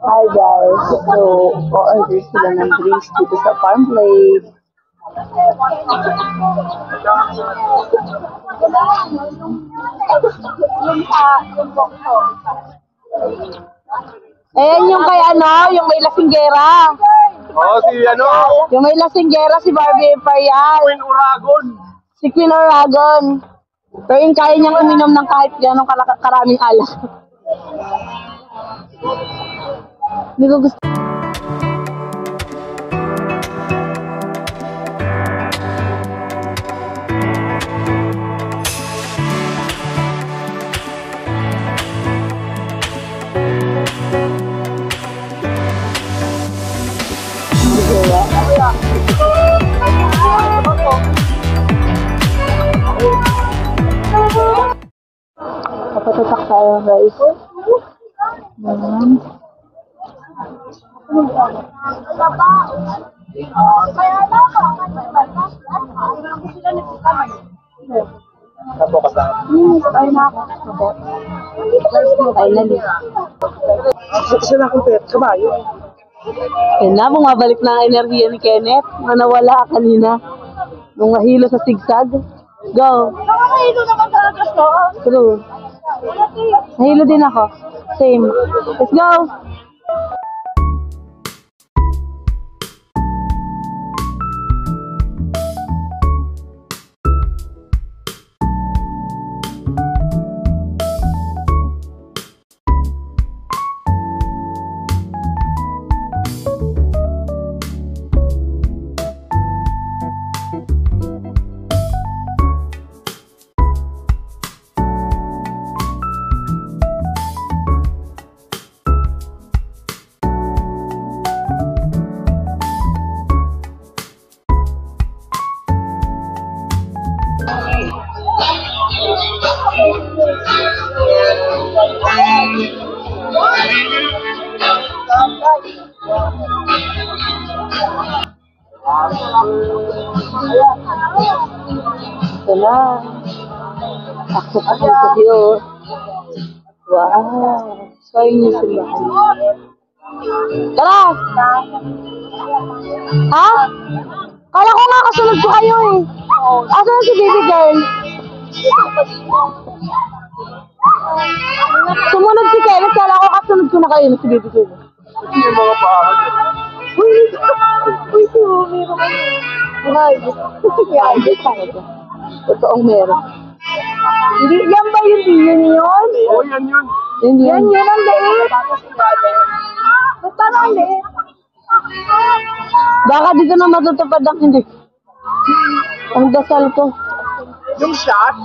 Hi guys, so order sila ng drinks dito sa Farm Plate. Ayan yung kay yung may lasinggera. Si Yung may lasinggera, si Barbie Imperial. Queen Uragon. Si Queen Uragon. Pero yung kaya niyang uminom ng kahit gano'ng karaming alak. Hindi ko gusto. Kapatatak tayo guys. Sila akong pet, kabayo. Yan na, bumabalik na ang enerhiya ni Kenneth na nawala kanina nung nahilo sa sigsag. Go! Nakakahilo naman talaga siya. True. Nahilo din ako. Same. Let's go! Ito na. Takot ako sa Diyos. Wow. So, yun yung simbahan. Tara! Ha? Kala ko nga kasunod ko kayo eh. Asa na si baby girl? Sumunod si Kenneth. Kala ko kasunod ko na kayo na si baby girl. Hindi yung mga pahagan. Uy, si Umi. Ay, talaga. Totoong meron. Hindi, yan ba yun? Yun yun? Oo, yan yun. Yan yun ang liit. Ba't parang ang liit? Baka dito na matutupad ang hindi. Ang dasal ko. Yung shot.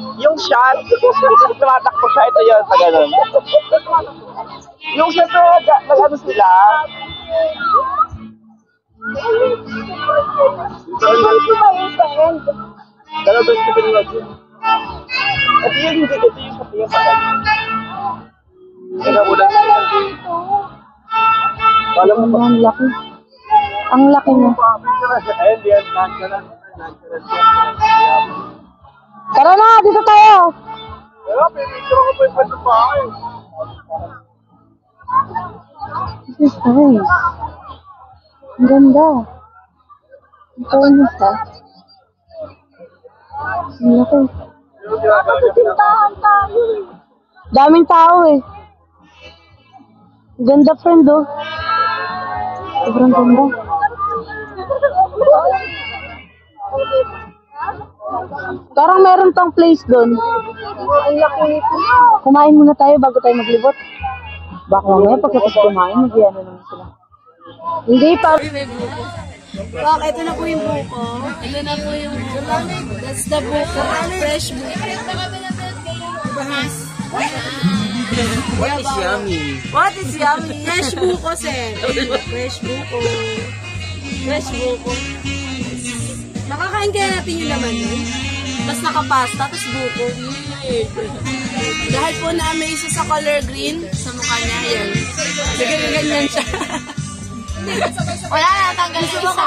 Tumatakbo siya. Ito yun, sa ganun. Yung shot na nag-ano sila. Dalawa ba yung pinag yun? Ito yung hindi. Ito yung shot yung pagkat. Kinabulan sila. Ang laki. Ang laki mo. Ayun, diyan. Tara na, dito tayo. Pero, pipicture ko pa yung patupahay. This is nice. Ang ganda. Ang fairness ha. Ang laki. Tintahan tayo eh. Daming tao eh. Ganda friend oh. Sobrang ganda. Parang meron pang place doon. Ang laki nito. Kumain muna tayo bago tayo maglibot. Baka mamaya pagkatapos kumain, mag-iano naman sila. Hindi pa. Bak, ito na po yung buko. Ito na po yung buko. That's the buko. Fresh buko. What is yummy? What is yummy? Fresh buko, sir. Fresh buko. Fresh buko. Nakakain kaya natin yung laman nun. Tapos nakapasta, tapos buko. Dahil po na may isa sa color green sa mukha niya, yan. Sige, ganyan siya. Wala na, tanggal yung isa.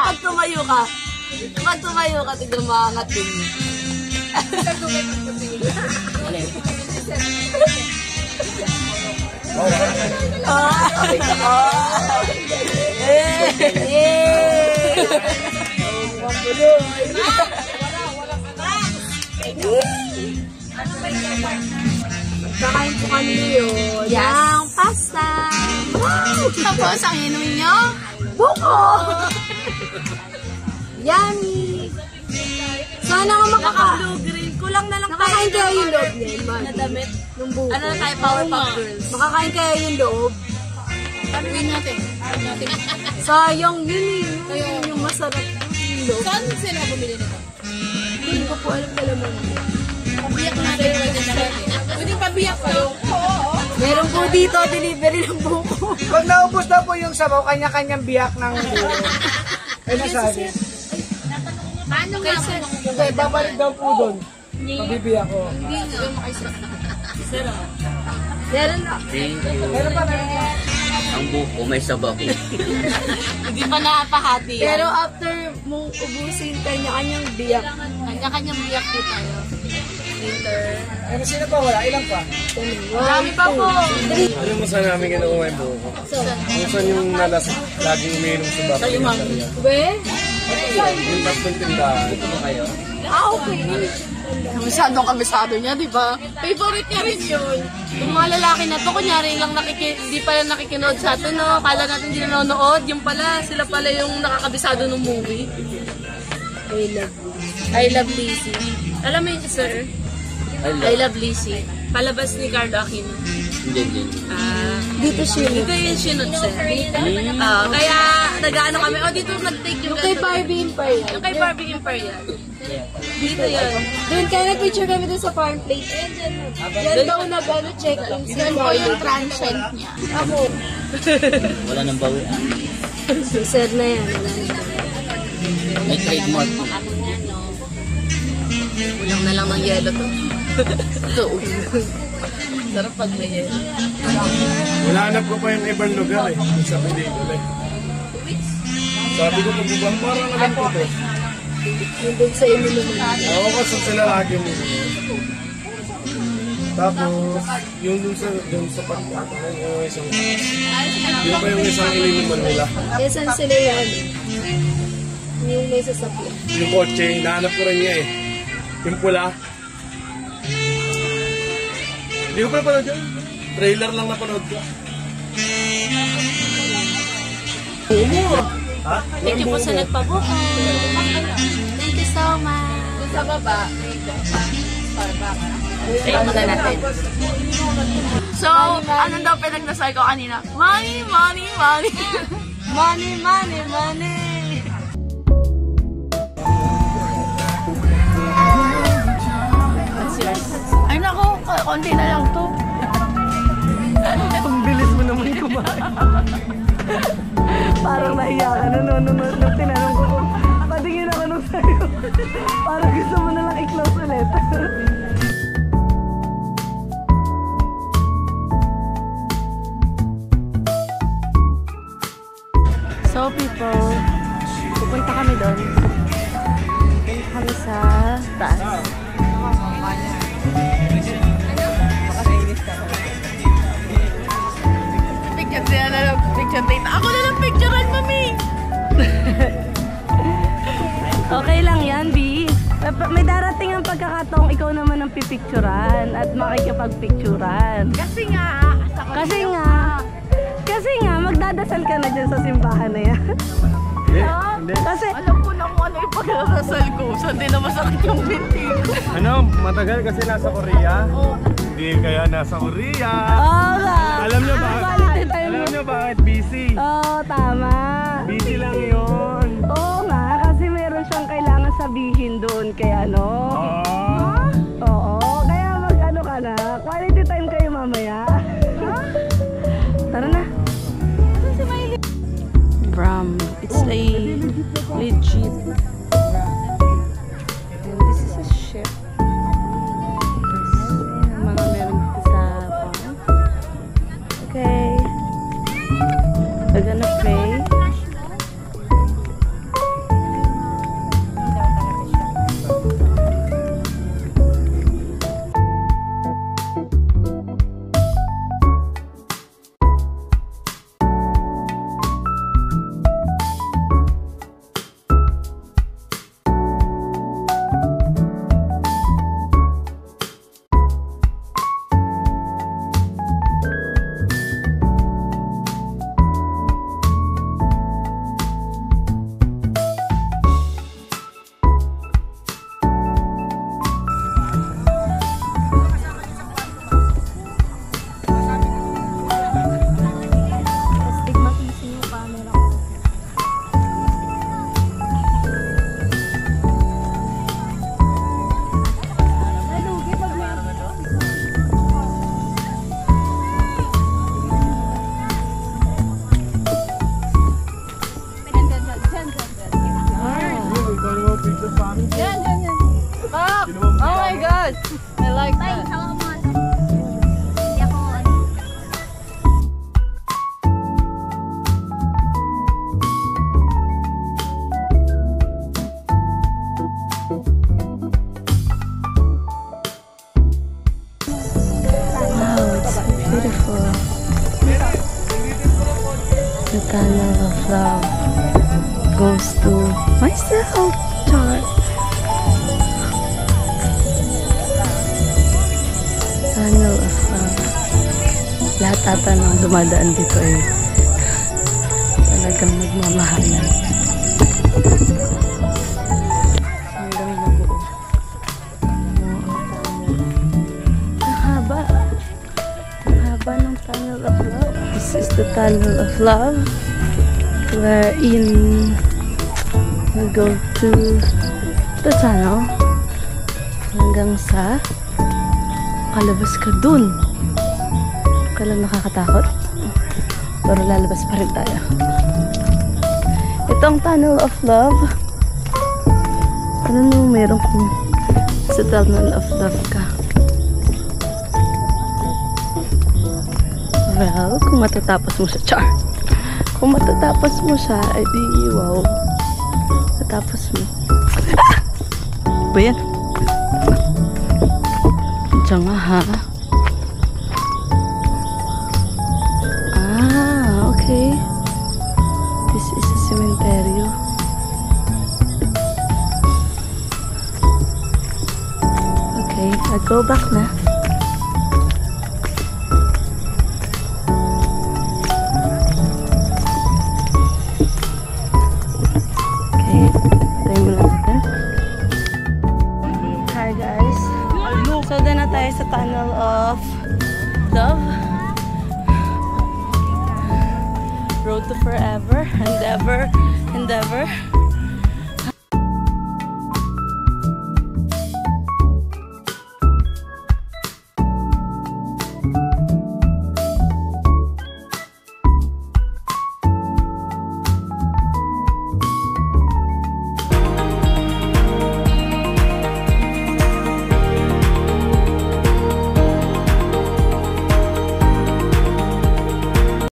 Kapag tumayo ka, tignan maangat din. Ah. Kakain po kami yun. Yes. Ng pasta. Wow! Tapos, ang inumin nyo? Buko! Yummy! Sana nga Blue green. Kulang na lang Makakain kaya yung loob niya, na damit. Nung buko. Ano na tayo, Powerpuff Girls? Makakain kaya yung loob. Tanungin natin. Sayang yun eh. Yung masarap yung loob. Saan sila bumili nito? Hindi ko po alam pala mo. Pabiyak na rin. Pwede pabiyak kayo. Meron po dito, delivery ng buko. Pag naubos na po yung sabaw, kanya-kanyang biyak ng buko. Ay, nasabi. Paano nga po? Kasi babalik daw po doon. Pabibiyak ko. Hindi nga. Meron na. Meron pa na. Ang buko may sabaw. Hindi pa napahati yan. Pero after mong ubusin, kanya-kanyang biyak. Kanya-kanyang biyak po tayo. Later. Ano sino pa wala? Ilang pa? Marami pa po. Alam mo saan namin kinukuha yung buko? Kung saan yung laging umiinom sa baka yung sarya. Be? Yung mas ng tindahan. Kayo? Okay. Masyadong kabisado niya, di ba? Favorite niya rin yun. Yung mga lalaki na to, kunyari lang hindi pala nakikinood sa atin, no? Kala natin hindi nanonood. Yung pala, sila pala yung nakakabisado ng movie. I Love Lizzy. Alam mo yun, sir? I Love Lizzy. Palabas ni Cardo Aquino. Hindi. Dito siya. Dito yung sinod, sir. Kaya, nag-ano kami, dito nag-take yung Kay Barbie Imperial. Yung kay Barbie Imperial. Dito yun. Doon kaya nag-picture kami doon sa farm plate. Yan daw check-in. Yan po yung transient niya. Ako. Wala nang bawi. Sir na yan. Wala na. May trademark. Kulang na lang ng yelo to. Ito. Sarap pag may yelo. Wala ko pa yung ibang lugar eh. Sa pelikula eh. Sabi ko pag-ubang parang alam ko to. Yung doon sa inyo naman. Oo, kasi sila lagi mo. Tapos, yung dun sa pagkakaroon, yung isang... Yun pa yung isang ininuman nila. Kaya saan sila yan? Yung may sasakyan. Yung kotse, hinahanap ko rin niya eh. Yung pula. Hindi ko pa napanood yun. Trailer lang napanood ko. Ha? Thank you po sa nagpabuko. Thank you so much. Sa baba. Try muna natin. So, ano daw pinagdasal ko kanina? Money, money, money. Money, money, money! Ay nako, konti na lang to. Ang bilis mo naman kumain. Parang nahiya ka nung tinanong ko kung patingin ako nung sa'yo. Parang gusto mo na lang i-close ulit. So people, pupunta kami doon. Pupunta kami sa taas. Picture sila na lang, picture date. Ako na lang picturean, mami! Okay lang yan, B. May darating ang pagkakataong ikaw naman ang pipicturan at makikipagpicturan. Kasi nga, magdadasal ka na dyan sa simbahan na yan. Hindi. Kasi, alam ko na kung ano yung pagkakasal ko. Saan din na masakit yung binti ko. Ano, matagal kasi nasa Korea? Hindi kaya nasa Korea. Alam nyo ba? Quality time. Alam nyo bakit busy? Oo, tama. Busy lang yun. Oo nga, kasi meron siyang kailangan sabihin doon kay ano. Oo, kaya mag-ano ka na. Quality time kayo mamaya. Tara na. Bram, it's a legit. And this is a ship. Mga meron dito sa farm. Okay. We're gonna pray. The tunnel of love goes to myself, Char. Tunnel of love. Lahat ata ng dumadaan dito ay talagang nagmamahalan. Hanggang mabuo. Ang haba. Ang haba ng tunnel of love. This is the tunnel of love wherein we go to the tunnel hanggang sa kalabas ka dun. Kala nakakatakot, pero lalabas pa rin tayo. Itong tunnel of love, ano nung meron kung sa tunnel of love ka? Well, kung matatapos mo siya, char. Kung matatapos mo siya, ay di wow. Matapos mo. Ah! Ba yan? Diyan nga ha. Ah, okay. This is a cementerio. Okay, I'll go back na. Hi guys. So doon na tayo sa tunnel of love. Road to forever, endeavor.